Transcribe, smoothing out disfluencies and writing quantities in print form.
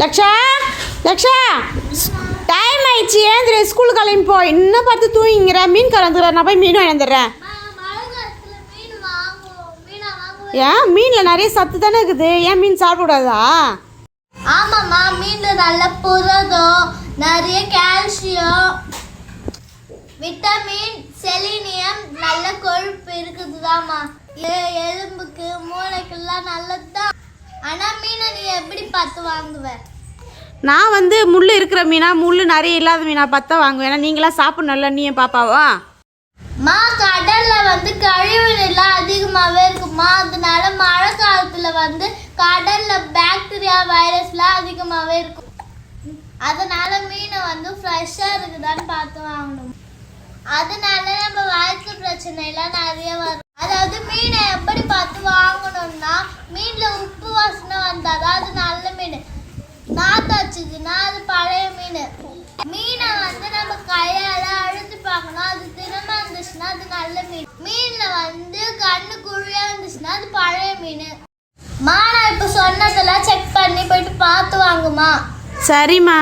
Laksha Laksha time ஆயிடுச்சு ஏந்திர school கிளம்பி போ. இன்னும் பார்த்து தூங்கிங்கிற மீன் கலந்துற. நான் போய் மீன் வாங்கிடுறேன். ஏன் மீனில் நிறைய சத்து தானே இருக்குது, ஏன் மீன் சாப்பிடக்கூடாதா? ஆமாம்மா, மீனில் நல்ல புரதம், நிறைய கால்சியம், விட்டமின், செலினியம், நல்ல கொழுப்பு இருக்குதுதாம்மா. எலும்புக்கு மூளைக்கெல்லாம் நல்லது தான். ஆனால் மீனை நீ எப்படி பார்த்து வாங்குவ? நான் முள் இருக்கிற மீனா, முள் நிறைய இல்லாத மீனா பார்த்தா வாங்குவேன். ஏன்னா நீங்களாம் சாப்பிடணும்ல, நீ என் பாப்பாவா? கடல்ல கழிவு எல்லாம் அதிகமாகவே இருக்குமா, அதனால மழை காலத்தில் கடல்ல பாக்டீரியா வைரஸ்லாம் அதிகமாகவே இருக்கும். அதனால மீனை ஃப்ரெஷ்ஷாக இருக்குதான்னு பார்த்து வாங்கணும். அதனால நம்ம வயிற்று பிரச்சனைலாம் நிறைய வரும். அதாவது மீனை எப்படி பார்த்து வாங்கணும்னா, மீனில் உப்பு வாசனை வந்தாதான் அது நல்ல மீன். நாத்தாச்சுதுன்னா அது பழைய மீன். மீனை நம்ம கையால் அழுத்து பார்க்கணும். அது தினமா இருந்துச்சுன்னா அது நல்ல மீன். மீனில் கண்ணு குழியா இருந்துச்சுன்னா அது பழைய மீன். நான் இப்போ சொன்னதெல்லாம் செக் பண்ணி போயிட்டு பார்த்து வாங்குமா. சரிம்மா.